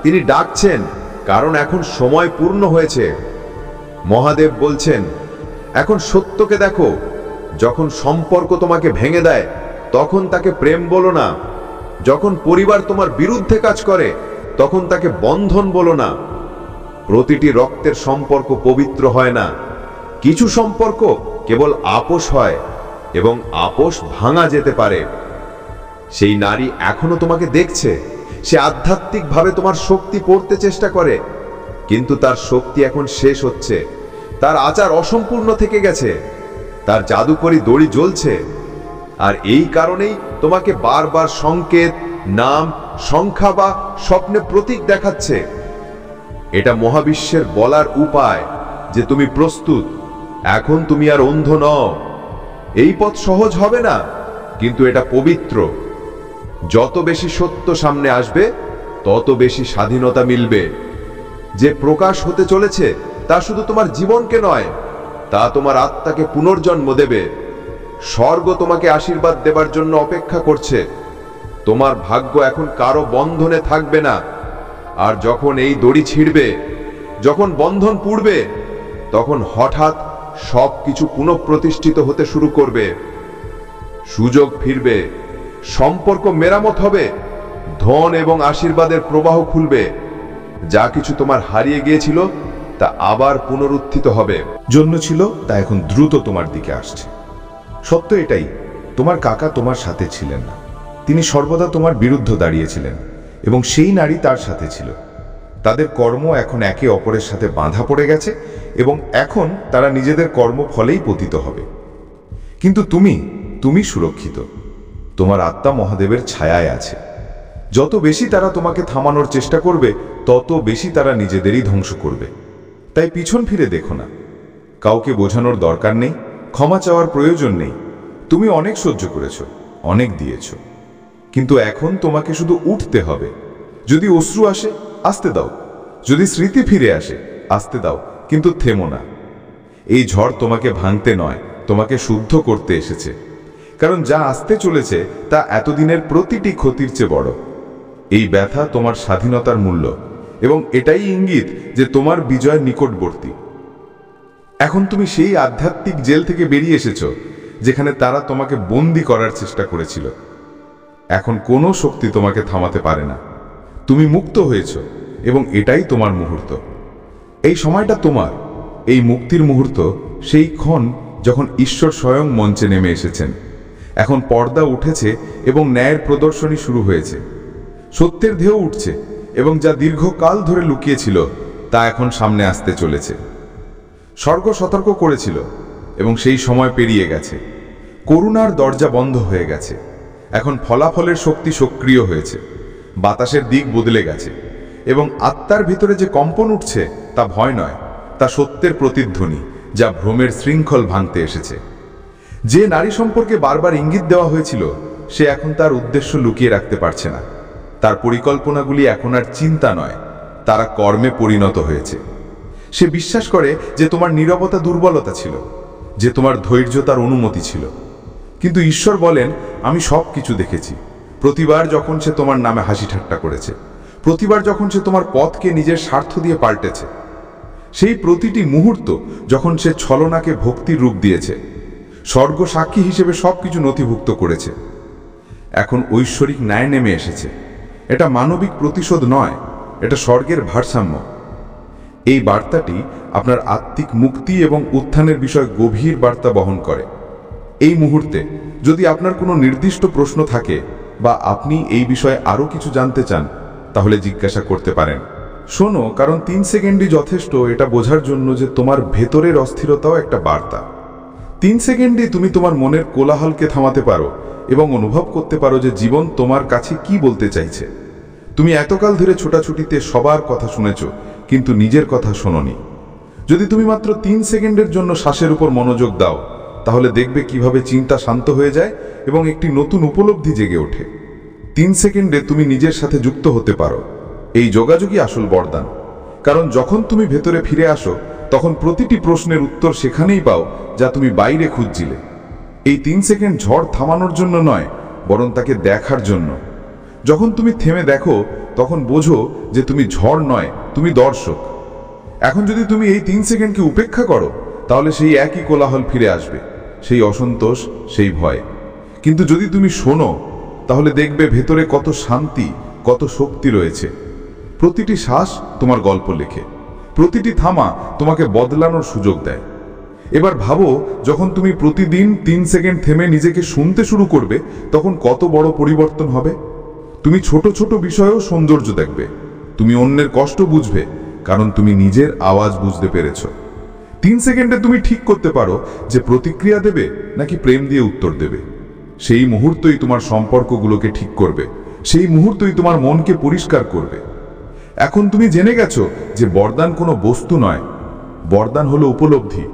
তিনি ডাকছেন, কারণ এখন সময় পূর্ণ হয়েছে। মহাদেব বলছেন, এখন সত্যকে দেখো। যখন সম্পর্ক তোমাকে ভেঙে দেয়, তখন তাকে প্রেম বলো না। যখন পরিবার তোমার বিরুদ্ধে কাজ করে, তখন তাকে বন্ধন বলো না। প্রতিটি রক্তের সম্পর্ক পবিত্র হয় না। কিছু সম্পর্ক কেবল আপোষ হয় এবং আপোষ ভাঙা যেতে পারে। সেই নারী এখনো তোমাকে দেখছে। সে আধ্যাত্মিকভাবে তোমার শক্তি পড়তে চেষ্টা করে, কিন্তু তার শক্তি এখন শেষ হচ্ছে। তার আচার অসম্পূর্ণ থেকে গেছে। তার জাদুকরী দড়ি জ্বলছে। আর এই কারণেই তোমাকে বারবার সংকেত, নাম, সংখ্যা বা স্বপ্নে প্রতীক দেখাচ্ছে। এটা মহাবিশ্বের বলার উপায় যে তুমি প্রস্তুত। এখন তুমি আর অন্ধ নও। এই পথ সহজ হবে না, কিন্তু এটা পবিত্র। যত বেশি সত্য সামনে আসবে, তত বেশি স্বাধীনতা মিলবে। যে প্রকাশ হতে চলেছে তা শুধু তোমার জীবনকে নয়, তা তোমার আত্মাকে পুনর্জন্ম দেবে। স্বর্গ তোমাকে আশীর্বাদ দেবার জন্য অপেক্ষা করছে। তোমার ভাগ্য এখন কারো বন্ধনে থাকবে না। আর যখন এই দড়ি ছিঁড়বে, যখন বন্ধন পুড়বে, তখন হঠাৎ সবকিছু পুনঃপ্রতিষ্ঠিত হতে শুরু করবে। সুযোগ ফিরবে, সম্পর্ক মেরামত হবে, ধন এবং আশীর্বাদের প্রবাহ খুলবে। যা কিছু তোমার হারিয়ে গিয়েছিল তা আবার পুনরুত্থিত হবে। জন্য ছিল তা এখন দ্রুত তোমার দিকে আসছে। সত্য এটাই, তোমার কাকা তোমার সাথে ছিলেন না। তিনি সর্বদা তোমার বিরুদ্ধে দাঁড়িয়েছিলেন এবং সেই নারী তার সাথে ছিল। তাদের কর্ম এখন একে অপরের সাথে বাঁধা পড়ে গেছে এবং এখন তারা নিজেদের কর্মফলেই পতিত হবে। কিন্তু তুমি সুরক্ষিত। তোমার আত্মা মহাদেবের ছায়ায় আছে। যত বেশি তারা তোমাকে থামানোর চেষ্টা করবে, তত বেশি তারা নিজেদেরই ধ্বংস করবে। তাই পিছন ফিরে দেখো না। কাউকে বোঝানোর দরকার নেই, ক্ষমা চাওয়ার প্রয়োজন নেই। তুমি অনেক সহ্য করেছ, অনেক দিয়েছ, কিন্তু এখন তোমাকে শুধু উঠতে হবে। যদি অশ্রু আসে, আসতে দাও। যদি স্মৃতি ফিরে আসে, আসতে দাও, কিন্তু থেমো না। এই ঝড় তোমাকে ভাঙতে নয়, তোমাকে শুদ্ধ করতে এসেছে। কারণ যা আসতে চলেছে তা এতদিনের প্রতিটি ক্ষতির চেয়ে বড়। এই ব্যথা তোমার স্বাধীনতার মূল্য, এবং এটাই ইঙ্গিত যে তোমার বিজয় নিকটবর্তী। এখন তুমি সেই আধ্যাত্মিক জেল থেকে বেরিয়ে এসেছো যেখানে তারা তোমাকে বন্দি করার চেষ্টা করেছিল। এখন কোনো শক্তি তোমাকে থামাতে পারে না। তুমি মুক্ত হয়েছ এবং এটাই তোমার মুহূর্ত। এই সময়টা তোমার। এই মুক্তির মুহূর্ত সেই ক্ষণ যখন ঈশ্বর স্বয়ং মঞ্চে নেমে এসেছেন। এখন পর্দা উঠেছে এবং ন্যায়ের প্রদর্শনী শুরু হয়েছে। সত্যের ঢেউ উঠছে এবং যা দীর্ঘকাল ধরে লুকিয়েছিল তা এখন সামনে আসতে চলেছে। স্বর্গ সতর্ক করেছিল এবং সেই সময় পেরিয়ে গেছে। করুণার দরজা বন্ধ হয়ে গেছে। এখন ফলাফলের শক্তি সক্রিয় হয়েছে। বাতাসের দিক বদলে গেছে এবং আত্মার ভিতরে যে কম্পন উঠছে তা ভয় নয়, তা সত্যের প্রতিধ্বনি যা ভ্রমের শৃঙ্খল ভাঙতে এসেছে। যে নারী সম্পর্কে বারবার ইঙ্গিত দেওয়া হয়েছিল সে এখন তার উদ্দেশ্য লুকিয়ে রাখতে পারছে না। তার পরিকল্পনাগুলি এখন আর চিন্তা নয়, তারা কর্মে পরিণত হয়েছে। সে বিশ্বাস করে যে তোমার নীরবতা দুর্বলতা ছিল, যে তোমার ধৈর্য তার অনুমতি ছিল। কিন্তু ঈশ্বর বলেন, আমি সব কিছু দেখেছি। প্রতিবার যখন সে তোমার নামে হাসি ঠাট্টা করেছে, প্রতিবার যখন সে তোমার পথকে নিজের স্বার্থ দিয়ে পাল্টেছে, সেই প্রতিটি মুহূর্ত যখন সে ছলনাকে ভক্তির রূপ দিয়েছে, স্বর্গ সাক্ষী হিসেবে সবকিছু নথিভুক্ত করেছে। এখন ঐশ্বরিক ন্যায় নেমে এসেছে। এটা মানবিক প্রতিশোধ নয়, এটা স্বর্গের ভারসাম্য। এই বার্তাটি আপনার আত্মিক মুক্তি এবং উত্থানের বিষয়ে গভীর বার্তা বহন করে। এই মুহূর্তে যদি আপনার কোনো নির্দিষ্ট প্রশ্ন থাকে বা আপনি এই বিষয়ে আরও কিছু জানতে চান, তাহলে জিজ্ঞাসা করতে পারেন। শোনো, কারণ 3 সেকেন্ডই যথেষ্ট এটা বোঝার জন্য যে তোমার ভেতরের অস্থিরতাও একটা বার্তা। 3 সেকেন্ডই তুমি তোমার মনের কোলাহলকে থামাতে পারো এবং অনুভব করতে পারো যে জীবন তোমার কাছে কি বলতে চাইছে। তুমি এতকাল ধরে ছোটাছুটিতে সবার কথা শুনেছ, কিন্তু নিজের কথা শোনোনি। যদি তুমি মাত্র 3 সেকেন্ডের জন্য শ্বাসের উপর মনোযোগ দাও, তাহলে দেখবে কিভাবে চিন্তা শান্ত হয়ে যায় এবং একটি নতুন উপলব্ধি জেগে ওঠে। 3 সেকেন্ডে তুমি নিজের সাথে যুক্ত হতে পারো। এই যোগাযোগই আসল বরদান। কারণ যখন তুমি ভেতরে ফিরে আসো, তখন প্রতিটি প্রশ্নের উত্তর সেখানেই পাও যা তুমি বাইরে খুঁজছিলে। এই 3 সেকেন্ড ঝড় থামানোর জন্য নয়, বরং তাকে দেখার জন্য। যখন তুমি থেমে দেখো, তখন বোঝো যে তুমি ঝড় নয়, তুমি দর্শক। এখন যদি তুমি এই 3 সেকেন্ডকে উপেক্ষা করো, তাহলে সেই একই কোলাহল ফিরে আসবে, সেই অসন্তোষ, সেই ভয়। কিন্তু যদি তুমি শোনো, তাহলে দেখবে ভেতরে কত শান্তি, কত শক্তি রয়েছে। প্রতিটি শ্বাস তোমার গল্প লেখে, প্রতিটি থামা তোমাকে বদলানোর সুযোগ দেয়। এবার ভাবো, যখন তুমি প্রতিদিন 3 সেকেন্ড থেমে নিজেকে শুনতে শুরু করবে, তখন কত বড় পরিবর্তন হবে। তুমি ছোট ছোট বিষয়েও সৌন্দর্য দেখবে। তুমি অন্যের কষ্ট বুঝবে, কারণ তুমি নিজের আওয়াজ বুঝতে পেরেছ। 3 সেকেন্ডে তুমি ঠিক করতে পারো যে প্রতিক্রিয়া দেবে নাকি প্রেম দিয়ে উত্তর দেবে। সেই মুহূর্তই তোমার সম্পর্কগুলোকে ঠিক করবে, সেই মুহূর্তই তোমার মনকে পরিষ্কার করবে। এখন তুমি জেনে গেছো যে বরদান কোনো বস্তু নয়, বরদান হলো উপলব্ধি,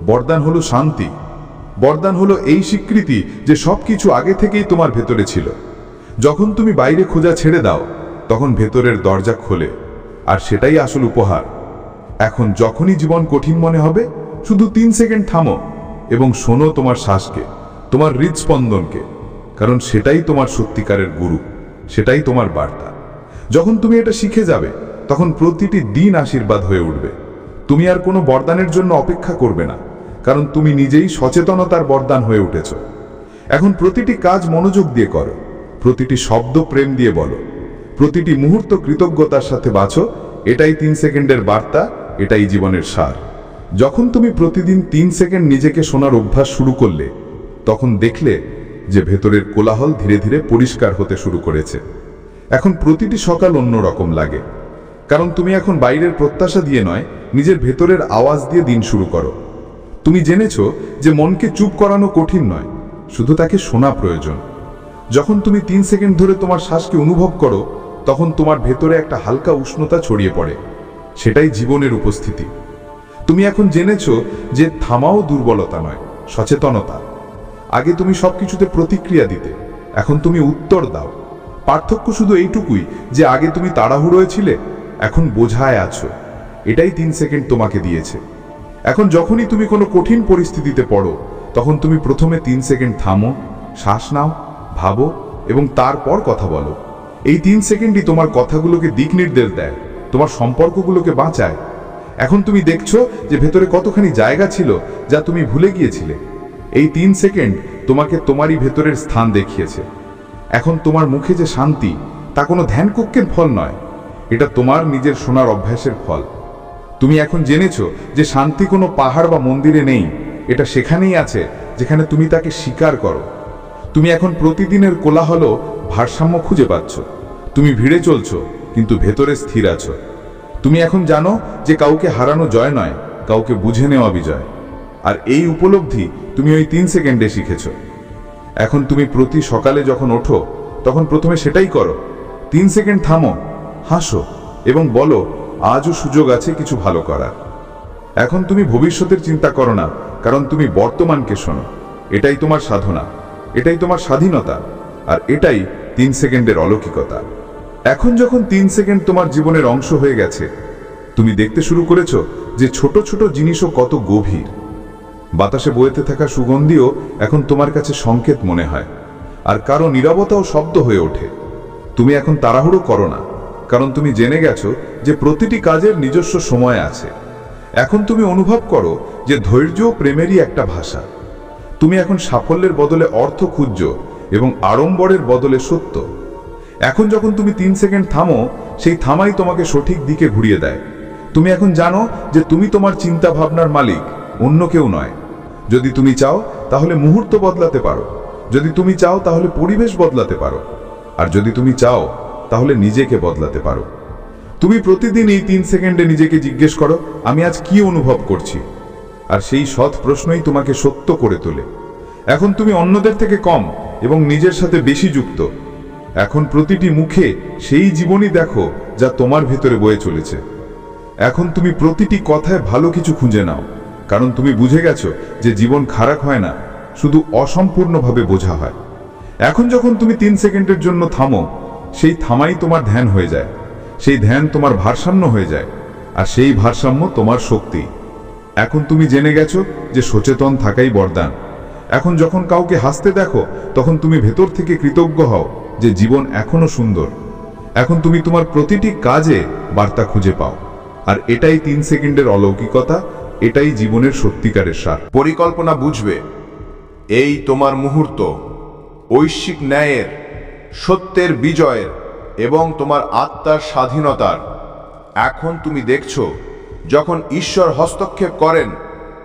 বরদান হলো শান্তি, বরদান হলো এই স্বীকৃতি যে সবকিছু আগে থেকেই তোমার ভেতরে ছিল। যখন তুমি বাইরে খোঁজা ছেড়ে দাও, তখন ভেতরের দরজা খোলে, আর সেটাই আসল উপহার। এখন যখনই জীবন কঠিন মনে হবে, শুধু 3 সেকেন্ড থামো এবং শোনো তোমার শ্বাসকে, তোমার হৃদস্পন্দনকে, কারণ সেটাই তোমার সত্যিকারের গুরু, সেটাই তোমার বার্তা। যখন তুমি এটা শিখে যাবে, তখন প্রতিটি দিন আশীর্বাদ হয়ে উঠবে। তুমি আর কোনো বরদানের জন্য অপেক্ষা করবে না, কারণ তুমি নিজেই সচেতনতার বরদান হয়ে উঠেছ। এখন প্রতিটি কাজ মনোযোগ দিয়ে করো, প্রতিটি শব্দ প্রেম দিয়ে বলো, প্রতিটি মুহূর্ত কৃতজ্ঞতার সাথে বাঁচো। এটাই 3 সেকেন্ডের বার্তা, এটাই জীবনের সার। যখন তুমি প্রতিদিন 3 সেকেন্ড নিজেকে শোনার অভ্যাস শুরু করলে, তখন দেখলে যে ভেতরের কোলাহল ধীরে ধীরে পরিষ্কার হতে শুরু করেছে। এখন প্রতিটি সকাল অন্যরকম লাগে। কারণ তুমি এখন বাইরের প্রত্যাশা দিয়ে নয়, নিজের ভেতরের আওয়াজ দিয়ে দিন শুরু করো। তুমি জেনেছো যে মনকে চুপ করানো কঠিন নয়, শুধু তাকে শোনা প্রয়োজন। যখন তুমি 3 সেকেন্ড ধরে তোমার শ্বাসকে অনুভব করো, তখন তোমার ভেতরে একটা হালকা উষ্ণতা ছড়িয়ে পড়ে। সেটাই জীবনের উপস্থিতি। তুমি এখন জেনেছো যে থামাও দুর্বলতা নয়, সচেতনতা। আগে তুমি সবকিছুতে প্রতিক্রিয়া দিতে, এখন তুমি উত্তর দাও। পার্থক্য শুধু এইটুকুই যে আগে তুমি তাড়াহুড়োয় ছিলে, এখন বোঝায় আছো। এটাই 3 সেকেন্ড তোমাকে দিয়েছে। এখন যখনই তুমি কোনো কঠিন পরিস্থিতিতে পড়ো, তখন তুমি প্রথমে 3 সেকেন্ড থামো, শ্বাস নাও, ভাবো এবং তারপর কথা বলো। এই 3 সেকেন্ডই তোমার কথাগুলোকে দিক নির্দেশ দেয়, তোমার সম্পর্কগুলোকে বাঁচায়। এখন তুমি দেখছো যে ভেতরে কতখানি জায়গা ছিল যা তুমি ভুলে গিয়েছিলে। এই 3 সেকেন্ড তোমাকে তোমারই ভেতরের স্থান দেখিয়েছে। এখন তোমার মুখে যে শান্তি, তা কোনো ধ্যানকক্ষের ফল নয়, এটা তোমার নিজের শোনার অভ্যাসের ফল। তুমি এখন জেনেছো যে শান্তি কোনো পাহাড় বা মন্দিরে নেই, এটা সেখানেই আছে যেখানে তুমি তাকে স্বীকার করো। তুমি এখন প্রতিদিনের কোলাহল ভারসাম্য খুঁজে পাচ্ছ। তুমি ভিড়ে চলছো কিন্তু ভেতরে স্থির আছো। তুমি এখন জানো যে কাউকে হারানো জয় নয়, কাউকে বুঝে নেওয়া বিজয়। আর এই উপলব্ধি তুমি ওই 3 সেকেন্ডে শিখেছো। এখন তুমি প্রতি সকালে যখন ওঠো, তখন প্রথমে সেটাই করো। 3 সেকেন্ড থামো, হাসো এবং বলো, আজও সুযোগ আছে কিছু ভালো করার। এখন তুমি ভবিষ্যতের চিন্তা করো না, কারণ তুমি বর্তমানকে শোনো। এটাই তোমার সাধনা, এটাই তোমার স্বাধীনতা, আর এটাই 3 সেকেন্ডের অলৌকিকতা। এখন যখন 3 সেকেন্ড তোমার জীবনের অংশ হয়ে গেছে, তুমি দেখতে শুরু করেছো যে ছোট ছোট জিনিসও কত গভীর। বাতাসে বইতে থাকা সুগন্ধিও এখন তোমার কাছে সংকেত মনে হয়, আর কারো নীরবতাও শব্দ হয়ে ওঠে। তুমি এখন তাড়াহুড়ো করো না, কারণ তুমি জেনে গেছো যে প্রতিটি কাজের নিজস্ব সময় আছে। এখন তুমি অনুভব করো যে ধৈর্য প্রেমেরই একটা ভাষা। তুমি এখন সাফল্যের বদলে অর্থ খুঁজছো এবং আড়ম্বরের বদলে সত্য। এখন যখন তুমি 3 সেকেন্ড থামো, সেই থামাই তোমাকে সঠিক দিকে ঘুরিয়ে দেয়। তুমি এখন জানো যে তুমি তোমার চিন্তা ভাবনার মালিক, অন্য কেউ নয়। যদি তুমি চাও তাহলে মুহূর্ত বদলাতে পারো, যদি তুমি চাও তাহলে পরিবেশ বদলাতে পারো, আর যদি তুমি চাও তাহলে নিজেকে বদলাতে পারো। তুমি প্রতিদিন এই 3 সেকেন্ডে নিজেকে জিজ্ঞেস করো, আমি আজ কি অনুভব করছি? আর সেই সৎ প্রশ্নই তোমাকে সত্য করে তোলে। এখন তুমি অন্যদের থেকে কম এবং নিজের সাথে বেশি যুক্ত। এখন প্রতিটি মুখে সেই জীবনই দেখো যা তোমার ভেতরে বয়ে চলেছে। এখন তুমি প্রতিটি কথায় ভালো কিছু খুঁজে নাও, কারণ তুমি বুঝে গেছো যে জীবন খারাপ হয় না, শুধু অসম্পূর্ণভাবে বোঝা হয়। এখন যখন তুমি 3 সেকেন্ডের জন্য থামো, সেই থামাই তোমার ধ্যান হয়ে যায়, সেই ধ্যান তোমার ভারসাম্য হয়ে যায়, আর সেই ভারসাম্য তোমার শক্তি। এখন তুমি জেনে গেছো যে সচেতন থাকাই বরদান। এখন যখন কাউকে হাসতে দেখো, তখন তুমি ভেতর থেকে কৃতজ্ঞ হও যে জীবন এখনো সুন্দর। এখন তুমি তোমার প্রতিটি কাজে বার্তা খুঁজে পাও, আর এটাই 3 সেকেন্ডের অলৌকিকতা, এটাই জীবনের সত্যিকারের সার। পরিকল্পনা বুঝবে, এই তোমার মুহূর্ত, ঐশ্বিক ন্যায়ের, সত্যের বিজয়ের এবং তোমার আত্মার স্বাধীনতার। এখন তুমি দেখছো, যখন ঈশ্বর হস্তক্ষেপ করেন,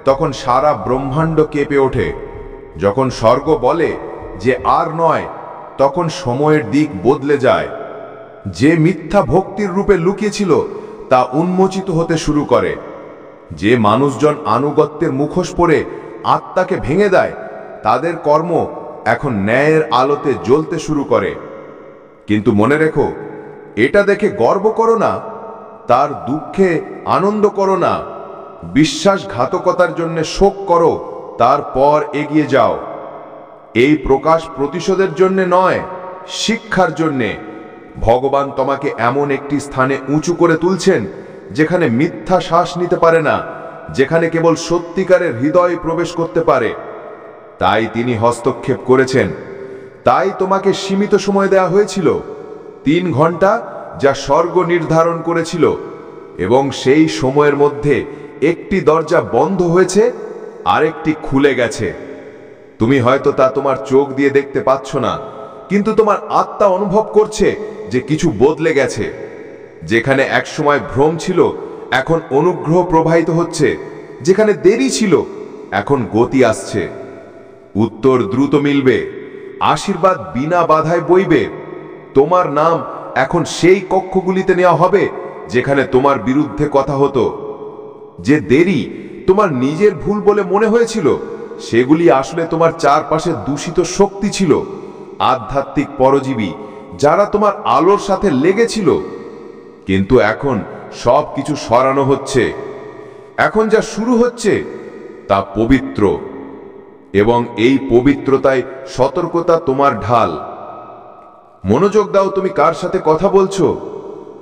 তখন সারা ব্রহ্মাণ্ড কেঁপে ওঠে। যখন স্বর্গ বলে যে আর নয়, তখন সময়ের দিক বদলে যায়। যে মিথ্যা ভক্তির রূপে লুকিয়েছিল তা উন্মোচিত হতে শুরু করে। যে মানুষজন আনুগত্যের মুখোশ পরে আত্মাকে ভেঙে দেয়, তাদের কর্ম এখন ন্যায়ের আলোতে জ্বলতে শুরু করে। কিন্তু মনে রেখো, এটা দেখে গর্ব করো না, তার দুঃখে আনন্দ করো না, বিশ্বাসঘাতকতার জন্য শোক করো, তারপর এগিয়ে যাও। এই প্রকাশ প্রতিশোধের জন্য নয়, শিক্ষার জন্যে। ভগবান তোমাকে এমন একটি স্থানে উঁচু করে তুলছেন যেখানে মিথ্যা শ্বাস নিতে পারে না, যেখানে কেবল সত্যিকারের হৃদয় প্রবেশ করতে পারে। তাই তিনি হস্তক্ষেপ করেছেন। তাই তোমাকে সীমিত সময় দেওয়া হয়েছিল, 3 ঘন্টা, যা স্বর্গ নির্ধারণ করেছিল। এবং সেই সময়ের মধ্যে একটি দরজা বন্ধ হয়েছে, আরেকটি খুলে গেছে। তুমি হয়তো তা তোমার চোখ দিয়ে দেখতে পাচ্ছ না, কিন্তু তোমার আত্মা অনুভব করছে যে কিছু বদলে গেছে। যেখানে একসময় ভ্রম ছিল, এখন অনুগ্রহ প্রবাহিত হচ্ছে। যেখানে দেরি ছিল, এখন গতি আসছে। উত্তর দ্রুত মিলবে, আশীর্বাদ বিনা বাধায় বইবে। তোমার নাম এখন সেই কক্ষগুলিতে নেওয়া হবে যেখানে তোমার বিরুদ্ধে কথা হতো। যে দেরি তোমার নিজের ভুল বলে মনে হয়েছিল, সেগুলি আসলে তোমার চারপাশে দূষিত শক্তি ছিল, আধ্যাত্মিক পরজীবী যারা তোমার আলোর সাথে লেগেছিল। কিন্তু এখন সব কিছু সরানো হচ্ছে। এখন যা শুরু হচ্ছে তা পবিত্র, এবং এই পবিত্রতায় সতর্কতা তোমার ঢাল। মনোযোগ দাও, তুমি কার সাথে কথা বলছো,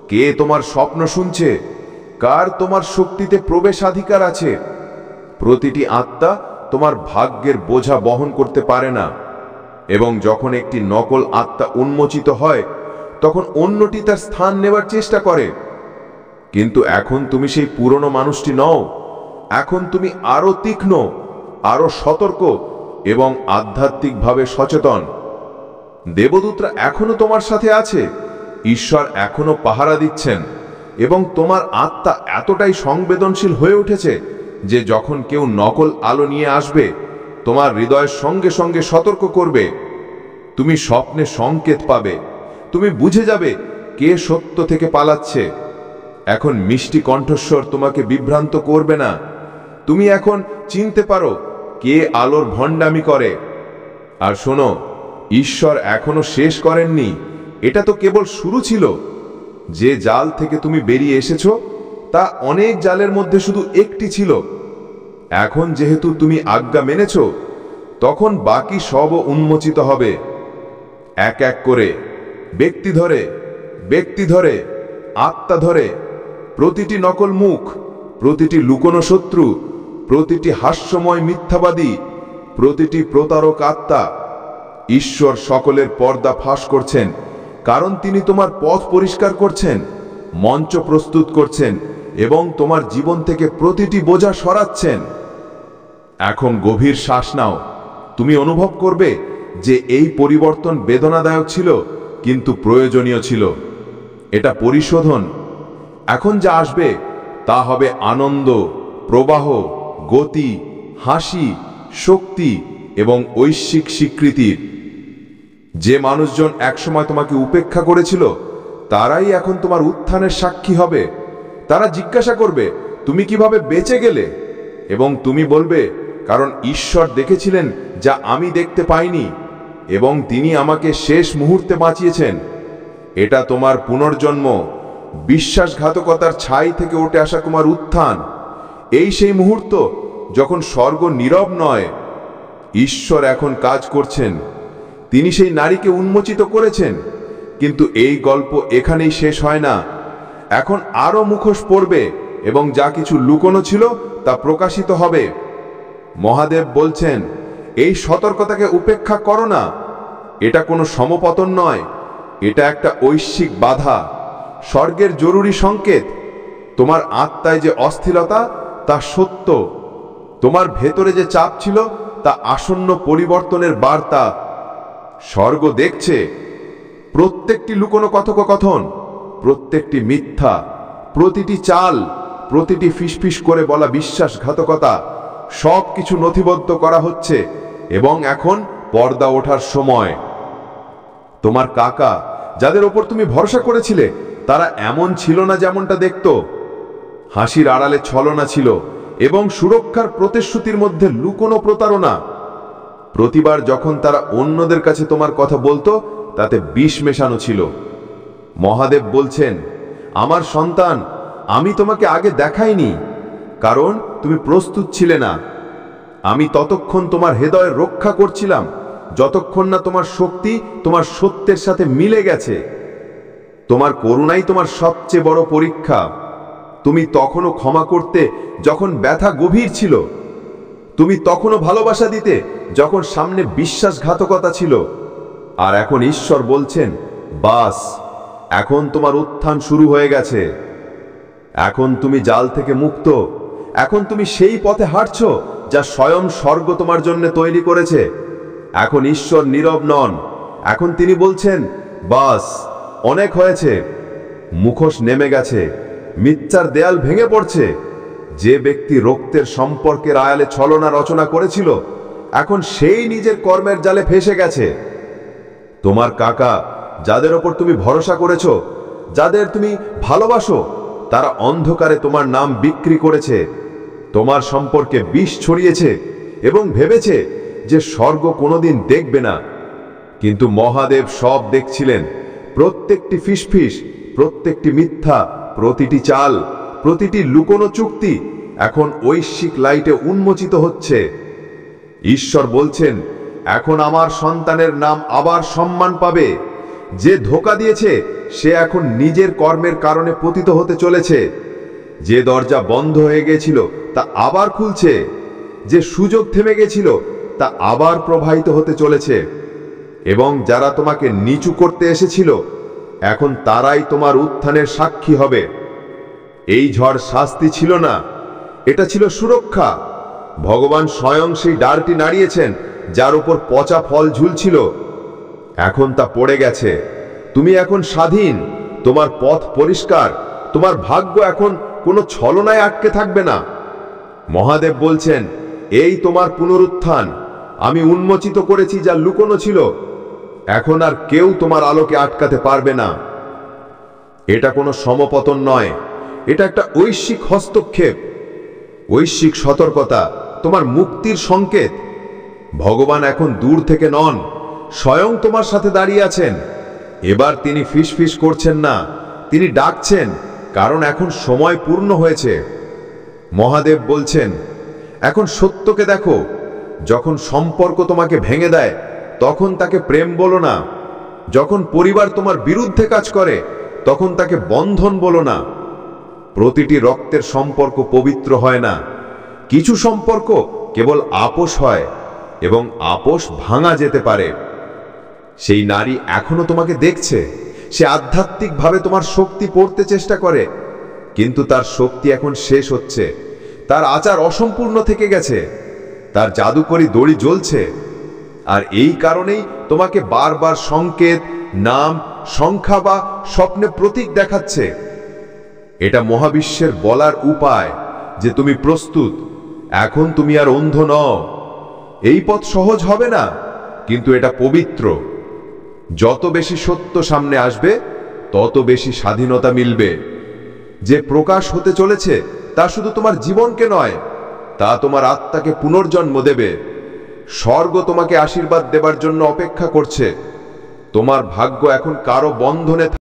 কে তোমার স্বপ্ন শুনছে, কার তোমার শক্তিতে প্রবেশাধিকার আছে। প্রতিটি আত্মা তোমার ভাগ্যের বোঝা বহন করতে পারে না, এবং যখন একটি নকল আত্মা উন্মোচিত হয় তখন অন্যটি তার স্থান নেবার চেষ্টা করে। কিন্তু এখন তুমি সেই পুরনো মানুষটি নও। এখন তুমি আরো তীক্ষ্ণ, আরো সতর্ক এবং আধ্যাত্মিকভাবে সচেতন। দেবদূতরা এখনো তোমার সাথে আছে, ঈশ্বর এখনো পাহারা দিচ্ছেন, এবং তোমার আত্মা এতটাই সংবেদনশীল হয়ে উঠেছে যে যখন কেউ নকল আলো নিয়ে আসবে, তোমার হৃদয়ের সঙ্গে সঙ্গে সতর্ক করবে। তুমি স্বপ্নে সংকেত পাবে, তুমি বুঝে যাবে কে সত্য থেকে পালাচ্ছে। এখন মিষ্টি কণ্ঠস্বর তোমাকে বিভ্রান্ত করবে না। তুমি এখন চিনতে পারো কে আলোর ভণ্ডামি করে। আর শোনো, ঈশ্বর এখনো শেষ করেননি, এটা তো কেবল শুরু ছিল। যে জাল থেকে তুমি বেরিয়ে এসেছো তা অনেক জালের মধ্যে শুধু একটি ছিল। এখন যেহেতু তুমি আজ্ঞা মেনেছ, তখন বাকি সবও উন্মোচিত হবে। এক এক করে, ব্যক্তি ধরে, ব্যক্তি ধরে, আত্মা ধরে, প্রতিটি নকল মুখ, প্রতিটি লুকোনো শত্রু, প্রতিটি হাস্যময় মিথ্যাবাদী, প্রতিটি প্রতারক আত্মা। ঈশ্বর সকলের পর্দা ফাঁস করছেন, কারণ তিনি তোমার পথ পরিষ্কার করছেন, মঞ্চ প্রস্তুত করছেন এবং তোমার জীবন থেকে প্রতিটি বোঝা সরাচ্ছেন। এখন গভীর শ্বাস নাও। তুমি অনুভব করবে যে এই পরিবর্তন বেদনাদায়ক ছিল, কিন্তু প্রয়োজনীয় ছিল। এটা পরিশোধন। এখন যা আসবে তা হবে আনন্দ, প্রবাহ, গতি, হাসি, শক্তি এবং ঐশ্বিক স্বীকৃতির। যে মানুষজন একসময় তোমাকে উপেক্ষা করেছিল, তারাই এখন তোমার উত্থানের সাক্ষী হবে। তারা জিজ্ঞাসা করবে তুমি কিভাবে বেঁচে গেলে, এবং তুমি বলবে কারণ ঈশ্বর দেখেছিলেন যা আমি দেখতে পাইনি, এবং তিনি আমাকে শেষ মুহূর্তে বাঁচিয়েছেন। এটা তোমার পুনর্জন্ম, বিশ্বাসঘাতকতার ছাই থেকে উঠে আসা তোমার উত্থান। এই সেই মুহূর্ত যখন স্বর্গ নীরব নয়। ঈশ্বর এখন কাজ করছেন। তিনি সেই নারীকে উন্মোচিত করেছেন, কিন্তু এই গল্প এখানেই শেষ হয় না। এখন আরো মুখোশ পড়বে এবং যা কিছু লুকোনো ছিল তা প্রকাশিত হবে। মহাদেব বলছেন, এই সতর্কতাকে উপেক্ষা করো না। এটা কোনো সমপতন নয়, এটা একটা ঐশ্বিক বাধা, স্বর্গের জরুরি সংকেত। তোমার আত্মায় যে অস্থিরতা তা সত্য, তোমার ভেতরে যে চাপ ছিল তা আসন্ন পরিবর্তনের বার্তা। স্বর্গ দেখছে প্রত্যেকটি লুকোনো কথোপকথন, প্রত্যেকটি মিথ্যা, প্রতিটি চাল, প্রতিটি ফিসফিস করে বলা বিশ্বাসঘাতকতা, সব কিছু নথিবদ্ধ করা হচ্ছে। এবং এখন পর্দা ওঠার সময়। তোমার কাকা, যাদের ওপর তুমি ভরসা করেছিলে, তারা এমন ছিল না যেমনটা দেখতো। হাসির আড়ালে ছলনা ছিল এবং সুরক্ষার প্রতিশ্রুতির মধ্যে লুকোনো প্রতারণা। প্রতিবার যখন তারা অন্যদের কাছে তোমার কথা বলতো, তাতে বিষ মেশানো ছিল। মহাদেব বলছেন, আমার সন্তান, আমি তোমাকে আগে দেখাইনি, কারণ তুমি প্রস্তুত ছিলে না। আমি ততক্ষণ তোমার হৃদয় রক্ষা করছিলাম, যতক্ষণ না তোমার শক্তি তোমার সত্যের সাথে মিলে গেছে। তোমার করুণাই তোমার সবচেয়ে বড় পরীক্ষা। তুমি তখনও ক্ষমা করতে যখন ব্যথা গভীর ছিল। তুমি তখনও ভালোবাসা দিতে যখন সামনে বিশ্বাসঘাতকতা ছিল। আর এখন ঈশ্বর বলছেন, বাস, এখন তোমার উত্থান শুরু হয়ে গেছে। এখন তুমি জাল থেকে মুক্ত। এখন তুমি সেই পথে হাঁটছো যা স্বয়ং স্বর্গ তোমার জন্য তৈরি করেছে। এখন ঈশ্বর নীরব নন। এখন তিনি বলছেন, বাস, অনেক হয়েছে। মুখোশ নেমে গেছে, মিথ্যার দেয়াল ভেঙে পড়ছে। যে ব্যক্তি রক্তের সম্পর্কের আয়ালে ছলনা রচনা করেছিল, এখন সেই নিজের কর্মের জালে ফেসে গেছে। তোমার কাকা, যাদের ওপর তুমি ভরসা করেছ, যাদের তুমি ভালোবাসো, তারা অন্ধকারে তোমার নাম বিক্রি করেছে, তোমার সম্পর্কে বিষ ছড়িয়েছে এবং ভেবেছে যে স্বর্গ কোনোদিন দেখবে না। কিন্তু মহাদেব সব দেখছিলেন, প্রত্যেকটি ফিসফিস, প্রত্যেকটি মিথ্যা, প্রতিটি চাল, প্রতিটি লুকোনো চুক্তি এখন ঐশ্বিক লাইটে উন্মোচিত হচ্ছে। ঈশ্বর বলছেন, এখন আমার সন্তানের নাম আবার সম্মান পাবে। যে ধোঁকা দিয়েছে সে এখন নিজের কর্মের কারণে পতিত হতে চলেছে। যে দরজা বন্ধ হয়ে গেছিল তা আবার খুলছে, যে সুযোগ থেমে গেছিল তা আবার প্রবাহিত হতে চলেছে। এবং যারা তোমাকে নিচু করতে এসেছিল এখন তারাই তোমার উত্থানের সাক্ষী হবে। এই ঝড় শাস্তি ছিল না, এটা ছিল সুরক্ষা। ভগবান স্বয়ং সেই ডালটি নাড়িয়েছেন যার উপর পচা ফল ঝুলছিল। এখন তা পড়ে গেছে, তুমি এখন স্বাধীন, তোমার পথ পরিষ্কার, তোমার ভাগ্য এখন কোনো ছলনায় আটকে থাকবে না। মহাদেব বলছেন, এই তোমার পুনরুত্থান। আমি উন্মোচিত করেছি যা লুকোনো ছিল, এখন আর কেউ তোমার আলোকে আটকাতে পারবে না। এটা কোনো সমপতন নয়, এটা একটা ঐশ্বিক হস্তক্ষেপ, ঐশ্বিক সতর্কতা, তোমার মুক্তির সংকেত। ভগবান এখন দূর থেকে নন, স্বয়ং তোমার সাথে দাঁড়িয়ে আছেন। এবার তিনি ফিসফিস করছেন না, তিনি ডাকছেন, কারণ এখন সময় পূর্ণ হয়েছে। মহাদেব বলছেন, এখন সত্যকে দেখো। যখন সম্পর্ক তোমাকে ভেঙে দেয় তখন তাকে প্রেম বলো না। যখন পরিবার তোমার বিরুদ্ধে কাজ করে তখন তাকে বন্ধন বলো না। প্রতিটি রক্তের সম্পর্ক পবিত্র হয় না, কিছু সম্পর্ক কেবল আপোষ হয় এবং আপোষ ভাঙা যেতে পারে। সেই নারী এখনো তোমাকে দেখছে, সে আধ্যাত্মিকভাবে তোমার শক্তি পড়তে চেষ্টা করে, কিন্তু তার শক্তি এখন শেষ হচ্ছে। তার আচার অসম্পূর্ণ থেকে গেছে, তার জাদুকরী দড়ি জ্বলছে। আর এই কারণেই তোমাকে বারবার সংকেত, নাম, সংখ্যা বা স্বপ্নে প্রতীক দেখাচ্ছে। এটা মহাবিশ্বের বলার উপায় যে তুমি প্রস্তুত, এখন তুমি আর অন্ধ নও। এই পথ সহজ হবে না, কিন্তু এটা পবিত্র। যত বেশি সত্য সামনে আসবে তত বেশি স্বাধীনতা মিলবে। যে প্রকাশ হতে চলেছে তা শুধু তোমার জীবনকে নয়, তা তোমার আত্মাকে পুনর্জন্ম দেবে। স্বর্গ তোমাকে আশীর্বাদ দেবার জন্য অপেক্ষা করছে। তোমার ভাগ্য এখন কারো বন্ধনে